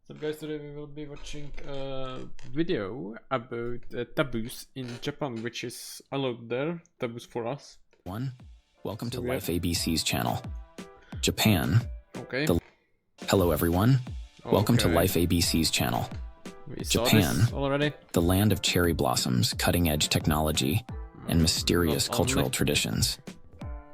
So guys, today we will be watching a video about taboos in Japan, which is allowed there, taboos for us. Welcome to Life ABC's channel. Japan. Okay. Hello everyone. Welcome to Life ABC's channel. Japan, already. The land of cherry blossoms, cutting-edge technology, and mysterious cultural traditions.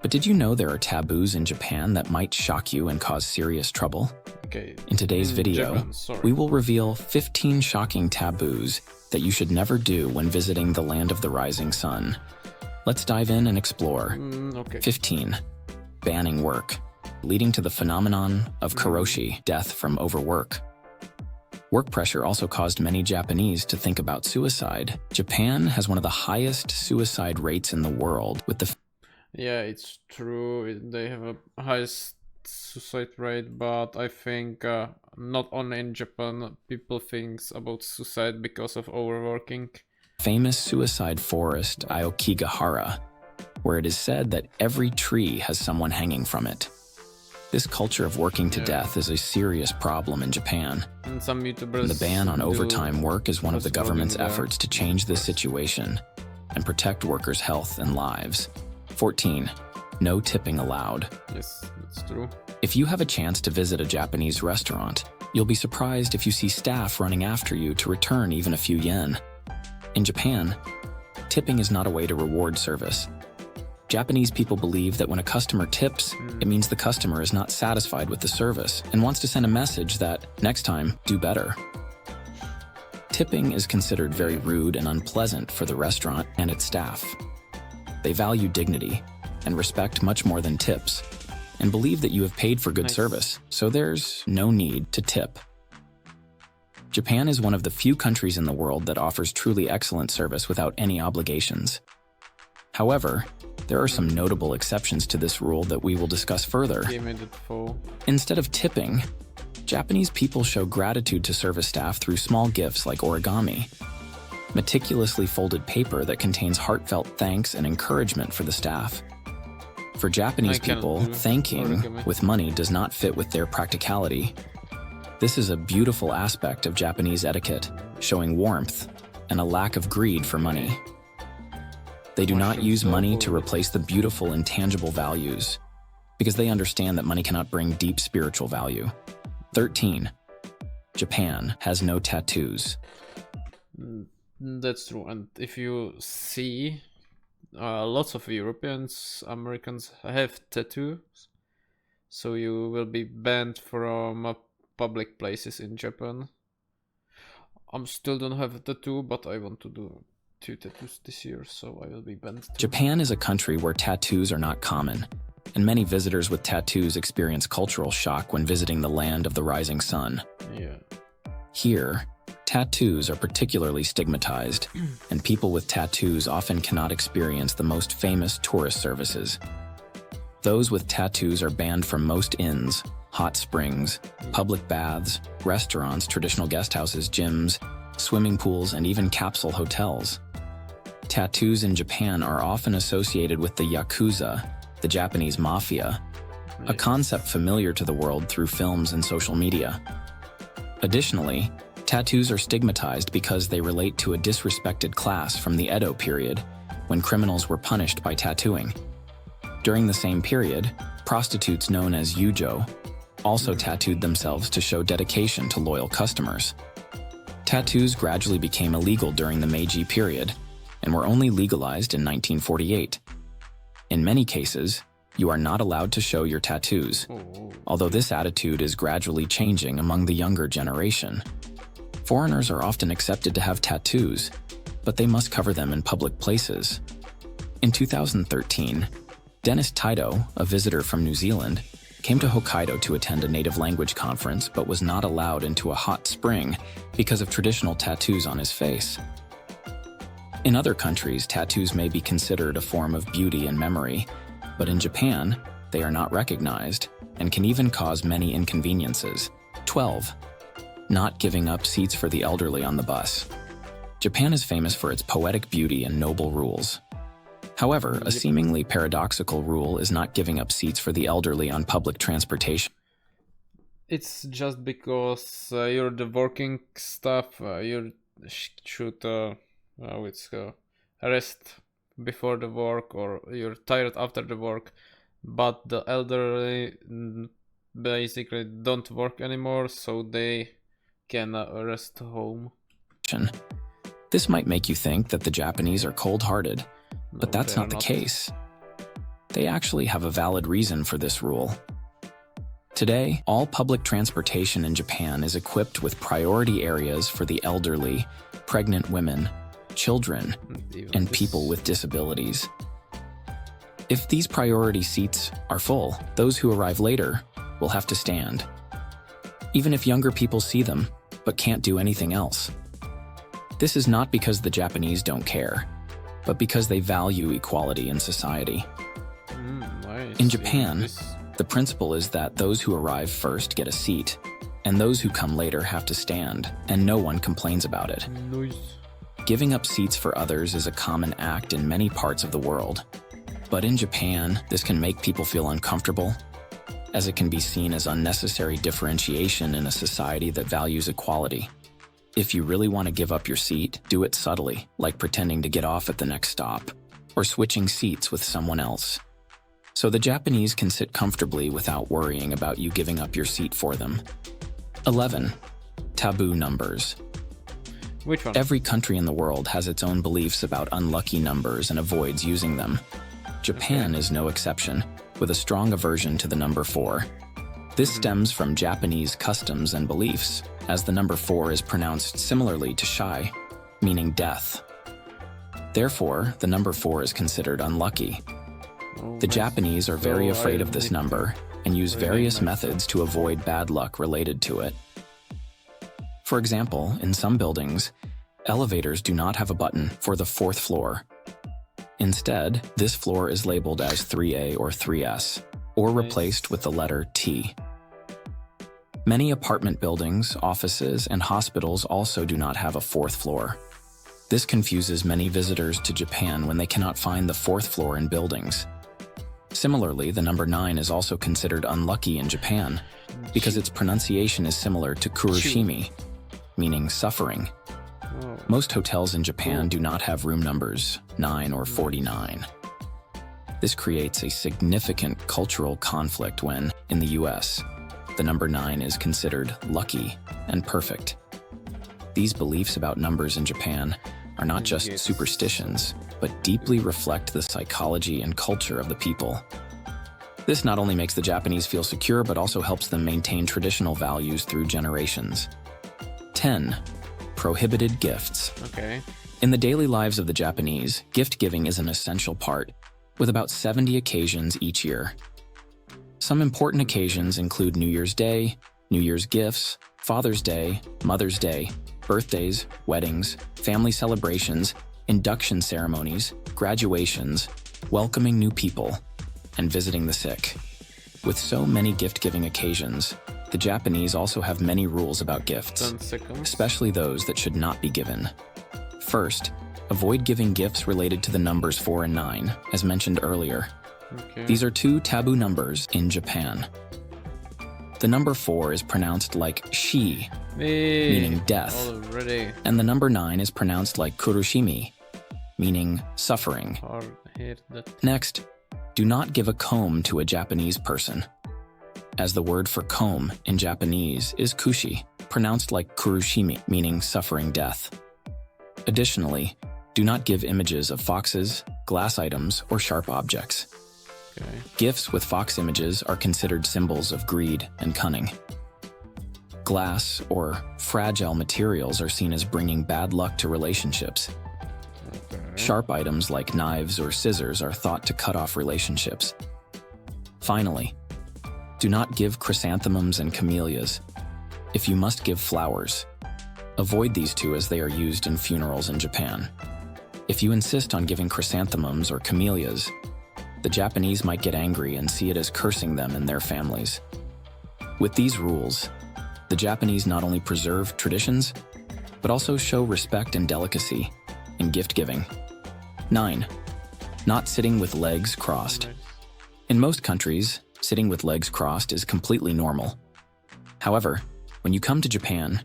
But did you know there are taboos in Japan that might shock you and cause serious trouble? Okay. In today's video, we will reveal 15 shocking taboos that you should never do when visiting the land of the rising sun. Let's dive in and explore. 15. Banning work, leading to the phenomenon of karoshi, death from overwork. Work pressure also caused many Japanese to think about suicide. Japan has one of the highest suicide rates in the world, with the Yeah, it's true. They have a highest suicide rate, but I think not only in Japan, people think about suicide because of overworking. Famous suicide forest Aokigahara, where it is said that every tree has someone hanging from it. This culture of working to death is a serious problem in Japan. And some YouTubers the ban on overtime work is one of the government's efforts to change this situation and protect workers' health and lives. 14. No tipping allowed. Yes, that's true. If you have a chance to visit a Japanese restaurant, you'll be surprised if you see staff running after you to return even a few yen. In Japan, tipping is not a way to reward service. Japanese people believe that when a customer tips, it means the customer is not satisfied with the service and wants to send a message that, next time, do better. Tipping is considered very rude and unpleasant for the restaurant and its staff. They value dignity and respect much more than tips, and believe that you have paid for good service, so there's no need to tip. Japan is one of the few countries in the world that offers truly excellent service without any obligations. However, there are some notable exceptions to this rule that we will discuss further. Instead of tipping, Japanese people show gratitude to service staff through small gifts like origami, meticulously folded paper that contains heartfelt thanks and encouragement for the staff. For Japanese people, thanking with money does not fit with their practicality. This is a beautiful aspect of Japanese etiquette, showing warmth and a lack of greed for money. They do not use money to replace the beautiful intangible values, because they understand that money cannot bring deep spiritual value. 13. Japan has no tattoos. That's true, and if you see, lots of Europeans, Americans have tattoos, so you will be banned from public places in Japan. I still don't have a tattoo, but I want to do 2 tattoos this year, so I will be banned too. Japan is a country where tattoos are not common, and many visitors with tattoos experience cultural shock when visiting the land of the rising sun. Yeah. Here, tattoos are particularly stigmatized, and people with tattoos often cannot experience the most famous tourist services. Those with tattoos are banned from most inns, hot springs, public baths, restaurants, traditional guest houses, gyms, swimming pools, and even capsule hotels. Tattoos in Japan are often associated with the Yakuza, the Japanese mafia, a concept familiar to the world through films and social media. Additionally, tattoos are stigmatized because they relate to a disrespected class from the Edo period, when criminals were punished by tattooing. During the same period, prostitutes known as yujo also tattooed themselves to show dedication to loyal customers. Tattoos gradually became illegal during the Meiji period and were only legalized in 1948. In many cases, you are not allowed to show your tattoos, although this attitude is gradually changing among the younger generation. Foreigners are often accepted to have tattoos, but they must cover them in public places. In 2013, Dennis Taito, a visitor from New Zealand, came to Hokkaido to attend a native language conference but was not allowed into a hot spring because of traditional tattoos on his face. In other countries, tattoos may be considered a form of beauty and memory, but in Japan, they are not recognized and can even cause many inconveniences. 12. Not giving up seats for the elderly on the bus. Japan is famous for its poetic beauty and noble rules. However, a seemingly paradoxical rule is not giving up seats for the elderly on public transportation. It's just because you're the working stuff. You should how it's rest before the work, or you're tired after the work. But the elderly basically don't work anymore, so they can rest home. This might make you think that the Japanese are cold-hearted, but that's not the case. They actually have a valid reason for this rule. Today, all public transportation in Japan is equipped with priority areas for the elderly, pregnant women, children, and people with disabilities. If these priority seats are full, those who arrive later will have to stand, even if younger people see them but can't do anything else. This is not because the Japanese don't care, but because they value equality in society. In Japan, the principle is that those who arrive first get a seat, and those who come later have to stand, and no one complains about it. Giving up seats for others is a common act in many parts of the world. But in Japan, this can make people feel uncomfortable, as it can be seen as unnecessary differentiation in a society that values equality. If you really want to give up your seat, do it subtly, like pretending to get off at the next stop, or switching seats with someone else. So the Japanese can sit comfortably without worrying about you giving up your seat for them. 11. Taboo numbers. Which one? Every country in the world has its own beliefs about unlucky numbers and avoids using them. Japan is no exception, with a strong aversion to the number 4. This stems from Japanese customs and beliefs, as the number 4 is pronounced similarly to shy, meaning death. Therefore, the number 4 is considered unlucky. The Japanese are very afraid of this number and use various methods to avoid bad luck related to it. For example, in some buildings, elevators do not have a button for the 4th floor. Instead, this floor is labeled as 3A or 3S, or replaced with the letter T. Many apartment buildings, offices, and hospitals also do not have a 4th floor. This confuses many visitors to Japan when they cannot find the 4th floor in buildings. Similarly, the number 9 is also considered unlucky in Japan because its pronunciation is similar to kurushimi, meaning suffering. Most hotels in Japan do not have room numbers 9 or 49. This creates a significant cultural conflict when, in the US, the number 9 is considered lucky and perfect. These beliefs about numbers in Japan are not just superstitions, but deeply reflect the psychology and culture of the people. This not only makes the Japanese feel secure, but also helps them maintain traditional values through generations. 10. Prohibited gifts. In the daily lives of the Japanese, gift giving is an essential part, with about 70 occasions each year. Some important occasions include New Year's Day, New Year's gifts, Father's Day, Mother's Day, birthdays, weddings, family celebrations, induction ceremonies, graduations, welcoming new people, and visiting the sick. With so many gift-giving occasions, the Japanese also have many rules about gifts, especially those that should not be given. First, avoid giving gifts related to the numbers 4 and 9, as mentioned earlier. These are 2 taboo numbers in Japan. The number 4 is pronounced like shi, meaning death, and the number 9 is pronounced like kurushimi, meaning suffering. Next, do not give a comb to a Japanese person, as the word for comb in Japanese is kushi, pronounced like kurushimi, meaning suffering death. Additionally, do not give images of foxes, glass items, or sharp objects. Gifts with fox images are considered symbols of greed and cunning. Glass or fragile materials are seen as bringing bad luck to relationships. Sharp items like knives or scissors are thought to cut off relationships. Finally, do not give chrysanthemums and camellias. If you must give flowers, avoid these 2 as they are used in funerals in Japan. If you insist on giving chrysanthemums or camellias, the Japanese might get angry and see it as cursing them and their families. With these rules, the Japanese not only preserve traditions, but also show respect and delicacy in gift-giving. 9. Not sitting with legs crossed. In most countries, sitting with legs crossed is completely normal. However, when you come to Japan,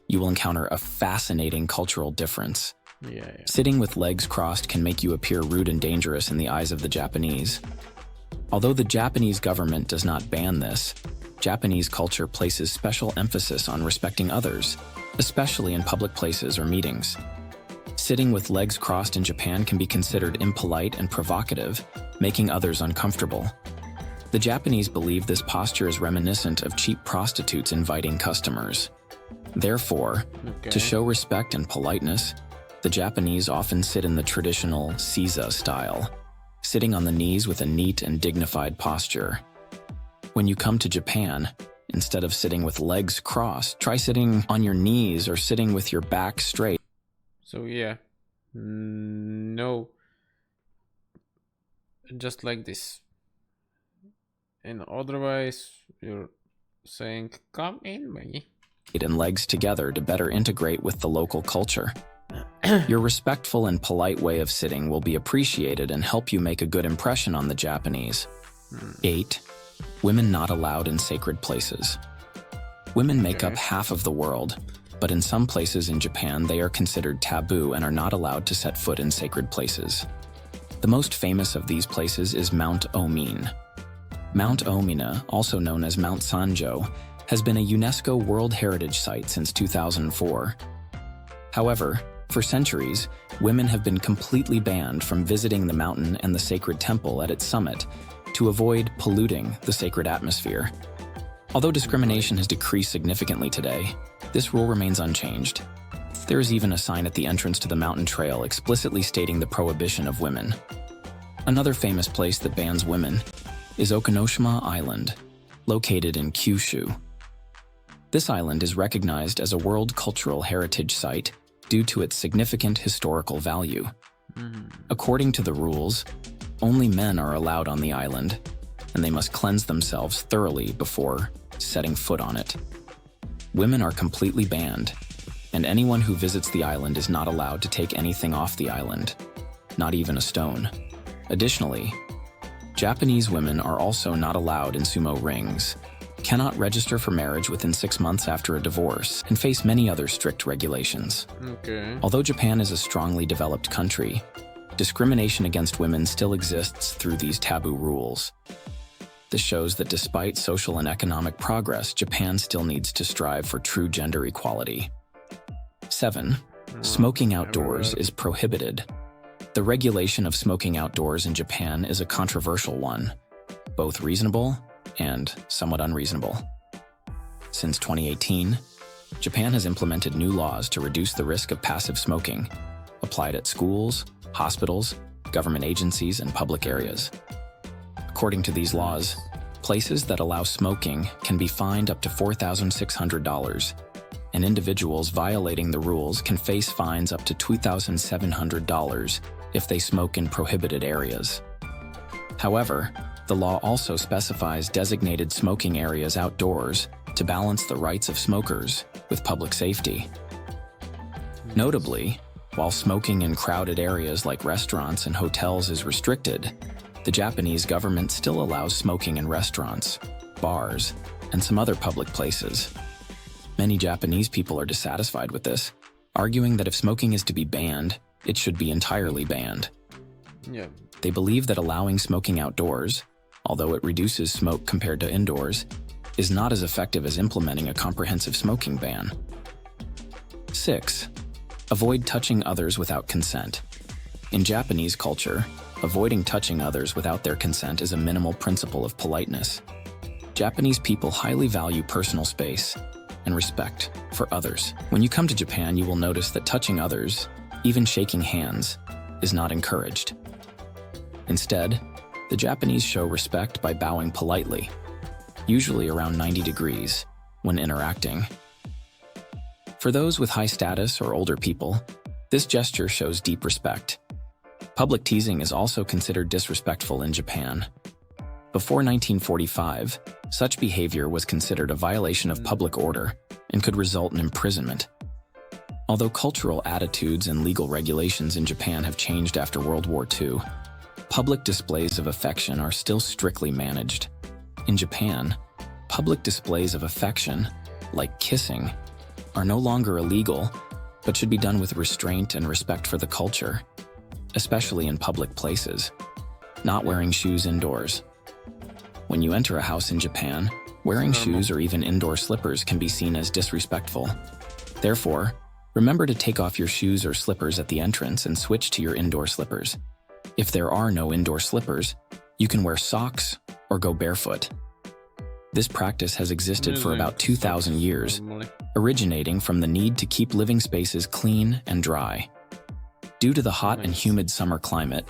you will encounter a fascinating cultural difference. Yeah. Sitting with legs crossed can make you appear rude and dangerous in the eyes of the Japanese. Although the Japanese government does not ban this, Japanese culture places special emphasis on respecting others, especially in public places or meetings. Sitting with legs crossed in Japan can be considered impolite and provocative, making others uncomfortable. The Japanese believe this posture is reminiscent of cheap prostitutes inviting customers. Therefore, to show respect and politeness, the Japanese often sit in the traditional seiza style, sitting on the knees with a neat and dignified posture. When you come to Japan, instead of sitting with legs crossed, try sitting on your knees or sitting with your back straight. So yeah, no, just like this. And otherwise, you're saying, come in me. And legs together to better integrate with the local culture. Your respectful and polite way of sitting will be appreciated and help you make a good impression on the Japanese. 8. Women not allowed in sacred places. Women make up half of the world, but in some places in Japan they are considered taboo and are not allowed to set foot in sacred places. The most famous of these places is Mount Omin. Mount Omina, also known as Mount Sanjo, has been a UNESCO World Heritage Site since 2004. However, for centuries, women have been completely banned from visiting the mountain and the sacred temple at its summit to avoid polluting the sacred atmosphere. Although discrimination has decreased significantly today, this rule remains unchanged. There is even a sign at the entrance to the mountain trail explicitly stating the prohibition of women. Another famous place that bans women is Okinoshima Island, located in Kyushu. This island is recognized as a World Cultural Heritage Site due to its significant historical value. According to the rules, only men are allowed on the island, and they must cleanse themselves thoroughly before setting foot on it. Women are completely banned, and anyone who visits the island is not allowed to take anything off the island, not even a stone. Additionally, Japanese women are also not allowed in sumo rings, cannot register for marriage within 6 months after a divorce, and face many other strict regulations. Although Japan is a strongly developed country, discrimination against women still exists through these taboo rules. This shows that despite social and economic progress, Japan still needs to strive for true gender equality. 7. Smoking outdoors is prohibited. The regulation of smoking outdoors in Japan is a controversial one, both reasonable and somewhat unreasonable. Since 2018, Japan has implemented new laws to reduce the risk of passive smoking, applied at schools, hospitals, government agencies, and public areas. According to these laws, places that allow smoking can be fined up to $4,600, and individuals violating the rules can face fines up to $2,700 if they smoke in prohibited areas. However, the law also specifies designated smoking areas outdoors to balance the rights of smokers with public safety. Notably, while smoking in crowded areas like restaurants and hotels is restricted, the Japanese government still allows smoking in restaurants, bars, and some other public places. Many Japanese people are dissatisfied with this, arguing that if smoking is to be banned, it should be entirely banned. They believe that allowing smoking outdoors, although it reduces smoke compared to indoors, is not as effective as implementing a comprehensive smoking ban. 6. Avoid touching others without consent. In Japanese culture, avoiding touching others without their consent is a minimal principle of politeness. Japanese people highly value personal space and respect for others. When you come to Japan, you will notice that touching others, even shaking hands, is not encouraged. Instead, the Japanese show respect by bowing politely, usually around 90 degrees, when interacting. For those with high status or older people, this gesture shows deep respect. Public teasing is also considered disrespectful in Japan. Before 1945, such behavior was considered a violation of public order and could result in imprisonment. Although cultural attitudes and legal regulations in Japan have changed after World War II, public displays of affection are still strictly managed. In Japan, public displays of affection like kissing, are no longer illegal, but should be done with restraint and respect for the culture, especially in public places. Not wearing shoes indoors. When you enter a house in Japan, wearing shoes or even indoor slippers can be seen as disrespectful. Therefore, remember to take off your shoes or slippers at the entrance and switch to your indoor slippers. If there are no indoor slippers, you can wear socks or go barefoot. This practice has existed for about 2,000 years, originating from the need to keep living spaces clean and dry. Due to the hot and humid summer climate,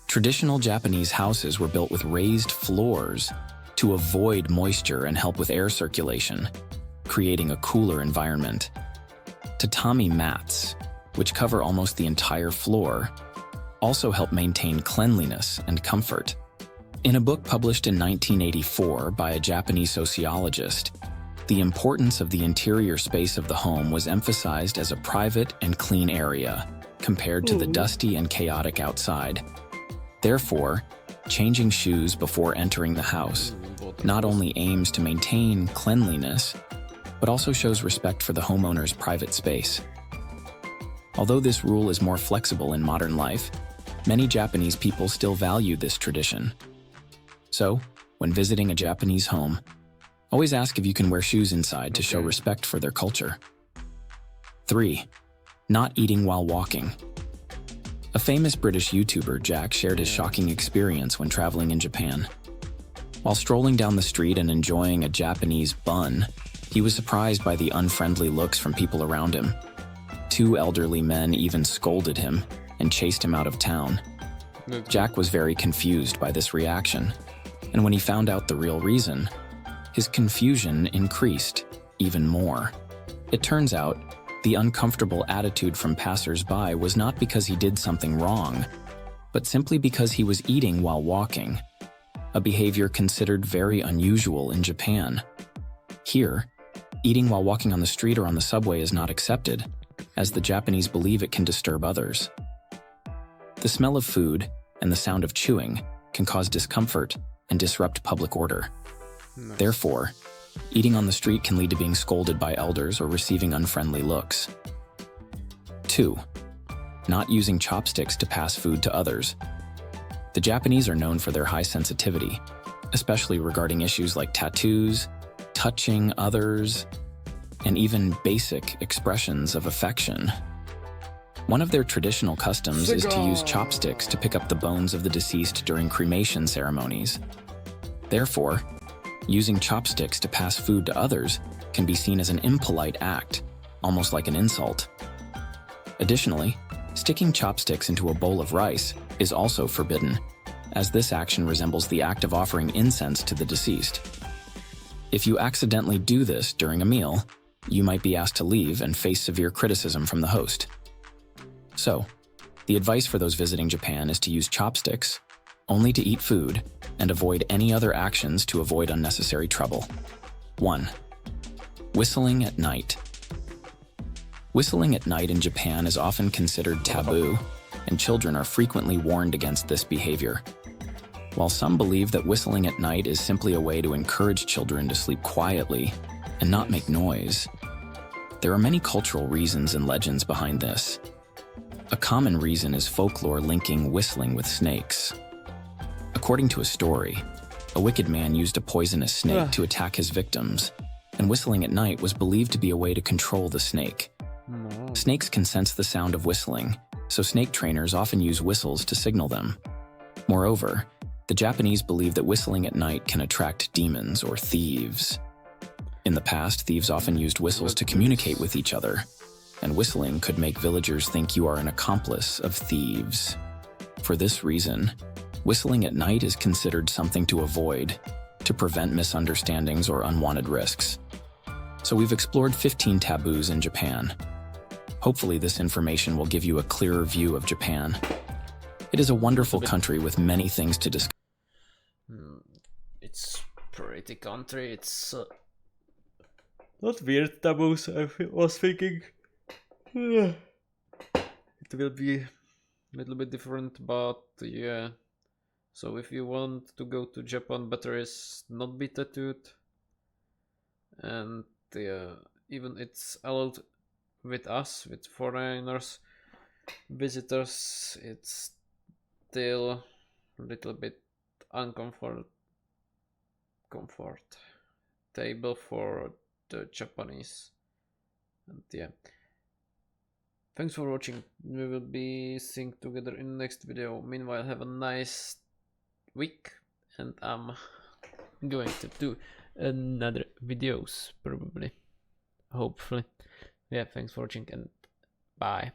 traditional Japanese houses were built with raised floors to avoid moisture and help with air circulation, creating a cooler environment. Tatami mats, which cover almost the entire floor, also help maintain cleanliness and comfort. In a book published in 1984 by a Japanese sociologist, the importance of the interior space of the home was emphasized as a private and clean area compared to the dusty and chaotic outside. Therefore, changing shoes before entering the house not only aims to maintain cleanliness, but also shows respect for the homeowner's private space. Although this rule is more flexible in modern life, many Japanese people still value this tradition. So, when visiting a Japanese home, always ask if you can wear shoes inside to show respect for their culture. 3. Not eating while walking. A famous British YouTuber, Jack, shared his shocking experience when traveling in Japan. While strolling down the street and enjoying a Japanese bun, he was surprised by the unfriendly looks from people around him. 2 elderly men even scolded him and chased him out of town. Jack was very confused by this reaction, and when he found out the real reason, his confusion increased even more. It turns out, the uncomfortable attitude from passers-by was not because he did something wrong, but simply because he was eating while walking, a behavior considered very unusual in Japan. Here, eating while walking on the street or on the subway is not accepted, as the Japanese believe it can disturb others. The smell of food and the sound of chewing can cause discomfort and disrupt public order. Nice. Therefore, eating on the street can lead to being scolded by elders or receiving unfriendly looks. 2. Not using chopsticks to pass food to others. The Japanese are known for their high sensitivity, especially regarding issues like tattoos, touching others, and even basic expressions of affection. One of their traditional customs is to use chopsticks to pick up the bones of the deceased during cremation ceremonies. Therefore, using chopsticks to pass food to others can be seen as an impolite act, almost like an insult. Additionally, sticking chopsticks into a bowl of rice is also forbidden, as this action resembles the act of offering incense to the deceased. If you accidentally do this during a meal, you might be asked to leave and face severe criticism from the host. So, the advice for those visiting Japan is to use chopsticks only to eat food and avoid any other actions to avoid unnecessary trouble. 1. Whistling at night. Whistling at night in Japan is often considered taboo, and children are frequently warned against this behavior. While some believe that whistling at night is simply a way to encourage children to sleep quietly and not make noise, there are many cultural reasons and legends behind this. A common reason is folklore linking whistling with snakes. According to a story, a wicked man used a poisonous snake to attack his victims, and whistling at night was believed to be a way to control the snake. Snakes can sense the sound of whistling, so snake trainers often use whistles to signal them. Moreover, the Japanese believe that whistling at night can attract demons or thieves. In the past, thieves often used whistles to communicate with each other, and whistling could make villagers think you are an accomplice of thieves. For this reason, whistling at night is considered something to avoid, to prevent misunderstandings or unwanted risks. So we've explored 15 taboos in Japan. Hopefully this information will give you a clearer view of Japan. It is a wonderful country with many things to discuss. It's pretty country, it's not weird taboos, I was thinking. It will be a little bit different, but yeah. So if you want to go to Japan, better is not be tattooed. And yeah, even it's allowed with us, with foreigners, visitors, it's still a little bit comfortable for the Japanese. And yeah, thanks for watching. We will be seeing together in the next video. Meanwhile, have a nice week, and I'm going to do another videos probably, hopefully. Yeah, thanks for watching, and bye.